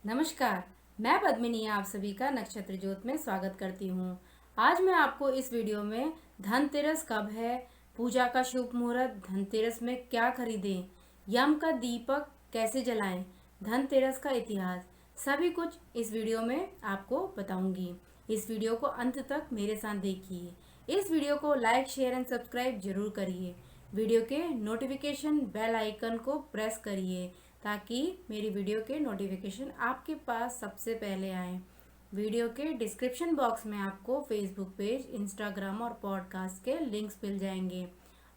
नमस्कार। मैं पद्मिनी आप सभी का नक्षत्र ज्योत में स्वागत करती हूँ। आज मैं आपको इस वीडियो में धनतेरस कब है, पूजा का शुभ मुहूर्त, धनतेरस में क्या खरीदें, यम का दीपक कैसे जलाएं, धनतेरस का इतिहास, सभी कुछ इस वीडियो में आपको बताऊंगी। इस वीडियो को अंत तक मेरे साथ देखिए। इस वीडियो को लाइक, शेयर एंड सब्सक्राइब जरूर करिए। वीडियो के नोटिफिकेशन बेल आइकन को प्रेस करिए ताकि मेरी वीडियो के नोटिफिकेशन आपके पास सबसे पहले आए। वीडियो के डिस्क्रिप्शन बॉक्स में आपको फेसबुक पेज, इंस्टाग्राम और पॉडकास्ट के लिंक्स मिल जाएंगे।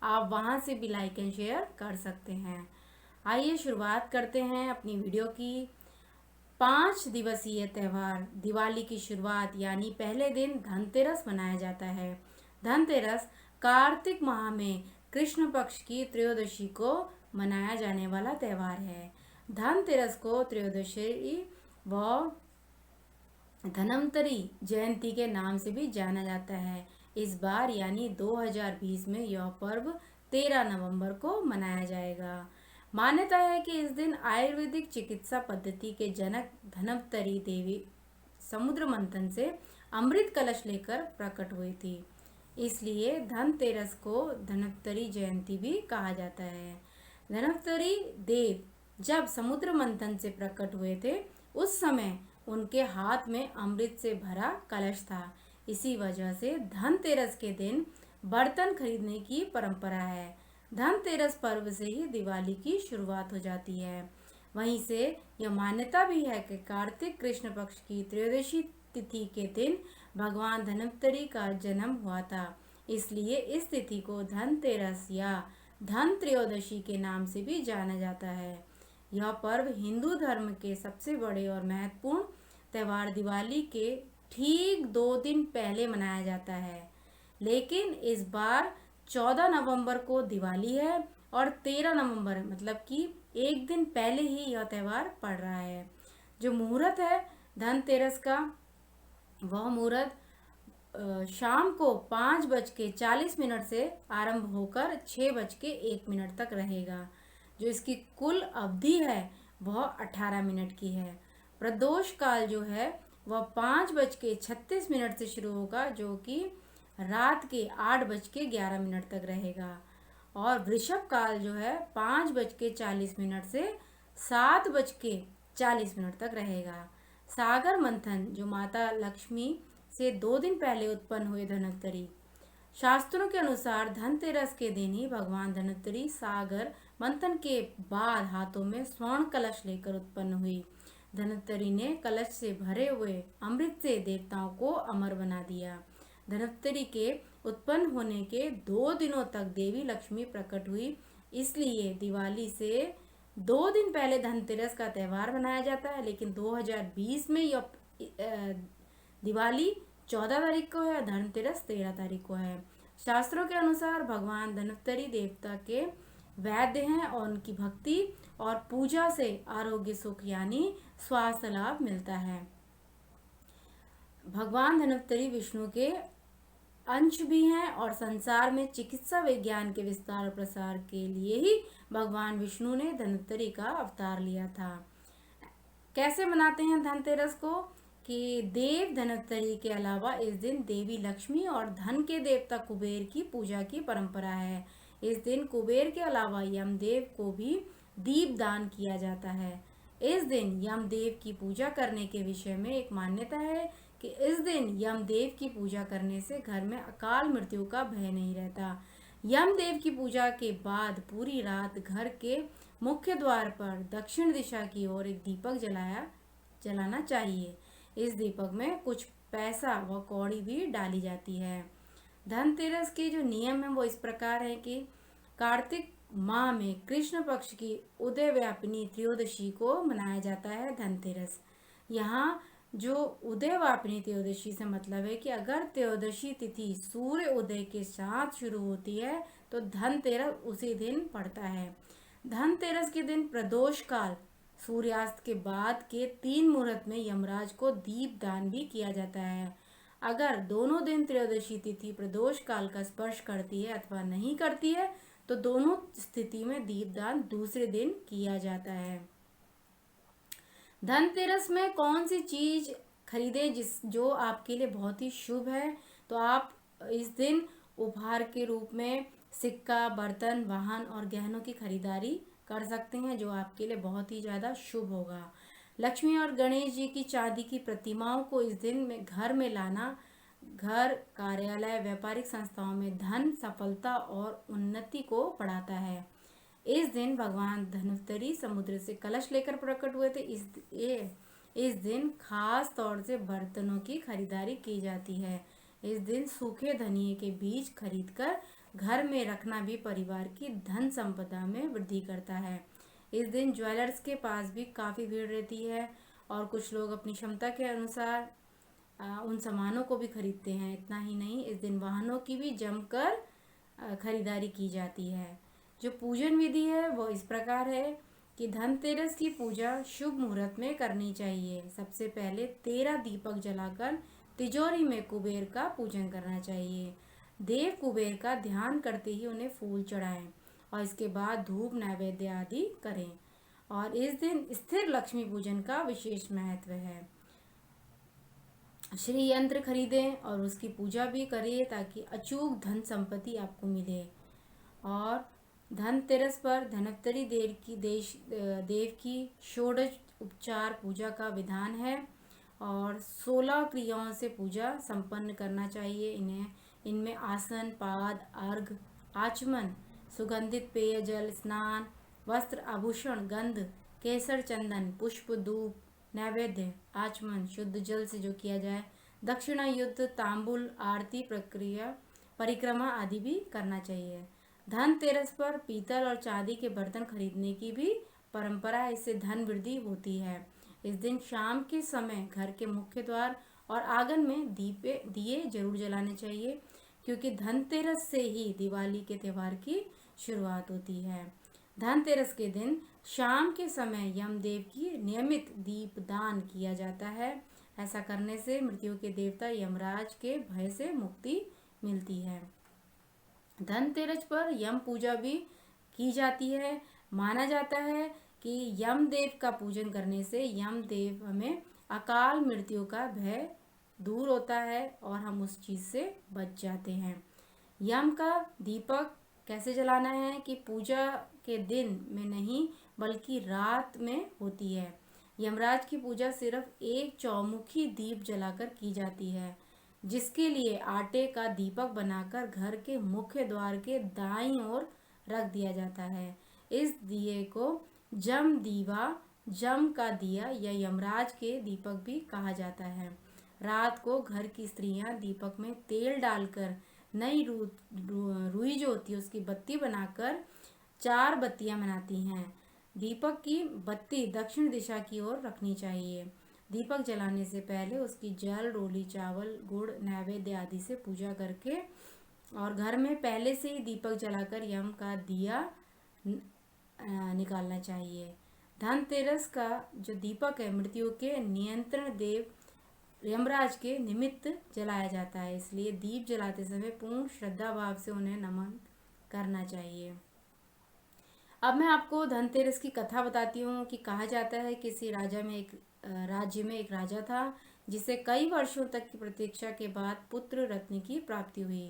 आप वहां से भी लाइक एंड शेयर कर सकते हैं। आइए शुरुआत करते हैं अपनी वीडियो की। 5 दिवसीय त्यौहार दिवाली की शुरुआत यानी पहले दिन धनतेरस मनाया जाता है। धनतेरस कार्तिक माह में कृष्ण पक्ष की त्रयोदशी को मनाया जाने वाला त्यौहार है। धनतेरस को त्रयोदशी व धनवंतरी जयंती के नाम से भी जाना जाता है। इस बार यानी 2020 में यह पर्व 13 नवंबर को मनाया जाएगा। मान्यता है कि इस दिन आयुर्वेदिक चिकित्सा पद्धति के जनक धनवंतरी देवी समुद्र मंथन से अमृत कलश लेकर प्रकट हुई थी। इसलिए धनतेरस को धनवंतरी जयंती भी कहा जाता है। धनवंतरी देव जब समुद्र मंथन से प्रकट हुए थे, उस समय उनके हाथ में अमृत से भरा कलश था। इसी वजह से धनतेरस के दिन बर्तन खरीदने की परंपरा है। धनतेरस पर्व से ही दिवाली की शुरुआत हो जाती है। वहीं से यह मान्यता भी है कि कार्तिक कृष्ण पक्ष की त्रयोदशी तिथि के दिन भगवान धनवंतरी का जन्म हुआ था। इसलिए इस तिथि को धनतेरस या धन त्रयोदशी के नाम से भी जाना जाता है। यह पर्व हिंदू धर्म के सबसे बड़े और महत्वपूर्ण त्यौहार दिवाली के ठीक 2 दिन पहले मनाया जाता है। लेकिन इस बार 14 नवंबर को दिवाली है और 13 नवंबर मतलब कि एक दिन पहले ही यह त्यौहार पड़ रहा है। जो मुहूर्त है धनतेरस का, वह मुहूर्त शाम को 5:40 से आरंभ होकर 6:01 तक रहेगा। जो इसकी कुल अवधि है वह 18 मिनट की है। प्रदोष काल जो है वह 5:36 से शुरू होगा, जो कि रात के 8:11 तक रहेगा। और वृषभ काल जो है 5:40 से 7:40 तक रहेगा। सागर मंथन जो माता लक्ष्मी से 2 दिन पहले उत्पन्न हुए धनवंतरी। शास्त्रों के अनुसार धनतेरस के दिन ही भगवान धनवंतरी सागर मंथन के बाद हाथों में स्वर्ण कलश लेकर उत्पन्न हुई। धनवंतरी ने कलश से भरे हुए अमृत से देवताओं को अमर बना दिया। धनवंतरी के उत्पन्न होने के 2 दिनों तक देवी लक्ष्मी प्रकट हुई। इसलिए दिवाली से 2 दिन पहले धनतेरस का त्यौहार मनाया जाता है। लेकिन 2020 में यह दिवाली 14 तारीख को है और धनतेरस 13 तारीख को है। शास्त्रों के अनुसार भगवान धनवंतरी देवता के वैद्य हैं और उनकी भक्ति और पूजा से आरोग्य सुख यानी स्वास्थ्य लाभ मिलता है। भगवान धनवंतरी विष्णु के अंश भी हैं और संसार में चिकित्सा विज्ञान के विस्तार और प्रसार के लिए ही भगवान विष्णु ने धनवंतरी का अवतार लिया था। कैसे मनाते हैं धनतेरस को कि देव धनवंतरी के अलावा इस दिन देवी लक्ष्मी और धन के देवता कुबेर की पूजा की परंपरा है। इस दिन कुबेर के अलावा यमदेव को भी दीप दान किया जाता है। इस दिन यमदेव की पूजा करने के विषय में एक मान्यता है कि इस दिन यमदेव की पूजा करने से घर में अकाल मृत्यु का भय नहीं रहता। यमदेव की पूजा के बाद पूरी रात घर के मुख्य द्वार पर दक्षिण दिशा की ओर एक दीपक जलाना चाहिए। इस दीपक में कुछ पैसा व कौड़ी भी डाली जाती है। धनतेरस के जो नियम है वो इस प्रकार है कि कार्तिक माह में कृष्ण पक्ष की उदय व्यापिनी त्रयोदशी को मनाया जाता है धनतेरस। यहाँ जो उदय व्यापिनी त्रयोदशी से मतलब है कि अगर त्रयोदशी तिथि सूर्य उदय के साथ शुरू होती है तो धनतेरस उसी दिन पड़ता है। धनतेरस के दिन प्रदोष काल सूर्यास्त के बाद के 3 मुहूर्त में यमराज को दीप दान भी किया जाता है। अगर दोनों दिन त्रयोदशी तिथि प्रदोष काल का स्पर्श करती है अथवा नहीं करती है तो दोनों स्थिति में दीपदान दूसरे दिन किया जाता है। धनतेरस में कौन सी चीज खरीदें जो आपके लिए बहुत ही शुभ है? तो आप इस दिन उपहार के रूप में सिक्का, बर्तन, वाहन और गहनों की खरीदारी कर सकते हैं, जो आपके लिए बहुत ही ज़्यादा शुभ होगा। लक्ष्मी और गणेश जी की चांदी की प्रतिमाओं को इस दिन में घर में लाना घर, कार्यालय, व्यापारिक संस्थाओं में धन, सफलता और उन्नति को बढ़ाता है। इस दिन भगवान धन्वंतरि समुद्र से कलश लेकर प्रकट हुए थे। इस दिन खास तौर से बर्तनों की खरीदारी की जाती है। इस दिन सूखे धनिये के बीज खरीदकर घर में रखना भी परिवार की धन संपदा में वृद्धि करता है। इस दिन ज्वेलर्स के पास भी काफ़ी भीड़ रहती है और कुछ लोग अपनी क्षमता के अनुसार उन सामानों को भी खरीदते हैं। इतना ही नहीं, इस दिन वाहनों की भी जमकर खरीदारी की जाती है। जो पूजन विधि है वो इस प्रकार है कि धनतेरस की पूजा शुभ मुहूर्त में करनी चाहिए। सबसे पहले 13 दीपक जलाकर तिजोरी में कुबेर का पूजन करना चाहिए। देव कुबेर का ध्यान करते ही उन्हें फूल चढ़ाएं और इसके बाद धूप, नैवेद्य आदि करें। और इस दिन स्थिर लक्ष्मी पूजन का विशेष महत्व है। श्री यंत्र खरीदें और उसकी पूजा भी करिए ताकि अचूक धन संपत्ति आपको मिले। और धनतेरस पर धन्वंतरि देव की षोडश उपचार पूजा का विधान है और 16 क्रियाओं से पूजा संपन्न करना चाहिए। इनमें आसन, पाद, अर्घ, आचमन, सुगंधित पेयजल, स्नान, वस्त्र, आभूषण, गंध, केसर, चंदन, पुष्प, धूप, नैवेद्य, आचमन, शुद्ध जल से जो किया जाए, दक्षिणा, युद्ध, तांबुल, आरती, प्रक्रिया, परिक्रमा आदि भी करना चाहिए। धनतेरस पर पीतल और चांदी के बर्तन खरीदने की भी परंपरा है। इससे धन वृद्धि होती है। इस दिन शाम के समय घर के मुख्य द्वार और आंगन में दिए जरूर जलाने चाहिए, क्योंकि धनतेरस से ही दिवाली के त्यौहार की शुरुआत होती है। धनतेरस के दिन शाम के समय यमदेव की नियमित दीपदान किया जाता है। ऐसा करने से मृत्यु के देवता यमराज के भय से मुक्ति मिलती है। धनतेरस पर यम पूजा भी की जाती है। माना जाता है कि यमदेव का पूजन करने से यमदेव हमें अकाल मृत्यु का भय दूर होता है और हम उस चीज़ से बच जाते हैं। यम का दीपक कैसे जलाना है कि पूजा के दिन में नहीं बल्कि रात में होती है। यमराज की पूजा सिर्फ एक चौमुखी दीप जलाकर की जाती है, जिसके लिए आटे का दीपक बनाकर घर के मुख्य द्वार के दाईं ओर रख दिया जाता है। इस दिए को जम दीवा, जम का दिया या यमराज के दीपक भी कहा जाता है। रात को घर की स्त्रियां दीपक में तेल डालकर नई रुई जो होती है उसकी बत्ती बनाकर 4 बत्तियां बनाती हैं। दीपक की बत्ती दक्षिण दिशा की ओर रखनी चाहिए। दीपक जलाने से पहले उसकी जल, रोली, चावल, गुड़, नैवेद्य आदि से पूजा करके और घर में पहले से ही दीपक जलाकर यम का दिया निकालना चाहिए। धनतेरस का जो दीपक है मृत्यु के नियंत्रण देव यमराज के निमित्त जलाया जाता है, इसलिए दीप जलाते समय पूर्ण श्रद्धा भाव से उन्हें नमन करना चाहिए। अब मैं आपको धनतेरस की कथा बताती हूँ कि कहा जाता है किसी राज्य में एक राजा था जिसे कई वर्षों तक की प्रतीक्षा के बाद पुत्र रत्न की प्राप्ति हुई।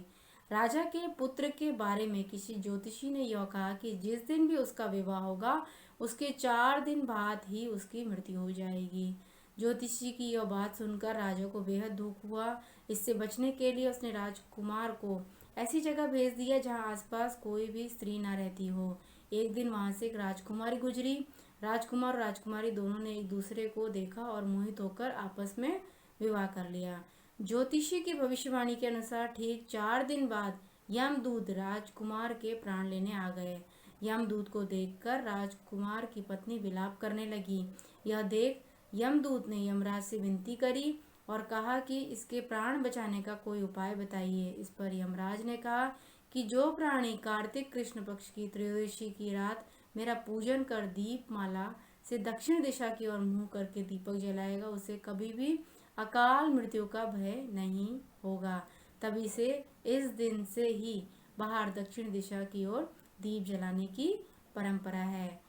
राजा के पुत्र के बारे में किसी ज्योतिषी ने यह कहा कि जिस दिन भी उसका विवाह होगा उसके 4 दिन बाद ही उसकी मृत्यु हो जाएगी। ज्योतिषी की यह बात सुनकर राजा को बेहद दुख हुआ। इससे बचने के लिए उसने राजकुमार को ऐसी जगह भेज दिया जहाँ आसपास कोई भी स्त्री न रहती हो। एक दिन वहां से एक राजकुमारी गुजरी। राजकुमार और राजकुमारी दोनों ने एक दूसरे को देखा और मोहित होकर आपस में विवाह कर लिया। ज्योतिषी की भविष्यवाणी के अनुसार ठीक 4 दिन बाद यमदूत राजकुमार के प्राण लेने आ गए। यमदूत को देखकर राजकुमार की पत्नी विलाप करने लगी। यह देख यमदूत ने यमराज से विनती करी और कहा कि इसके प्राण बचाने का कोई उपाय बताइए। इस पर यमराज ने कहा कि जो प्राणी कार्तिक कृष्ण पक्ष की त्रयोदशी की रात मेरा पूजन कर दीपमाला से दक्षिण दिशा की ओर मुंह करके दीपक जलाएगा उसे कभी भी अकाल मृत्यु का भय नहीं होगा। तभी से इस दिन से ही बाहर दक्षिण दिशा की ओर दीप जलाने की परंपरा है।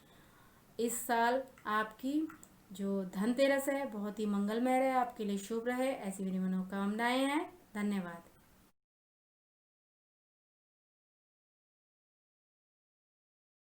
इस साल आपकी जो धनतेरस है बहुत ही मंगलमय रहे, आपके लिए शुभ रहे, ऐसी मेरी मनोकामनाएं हैं। धन्यवाद।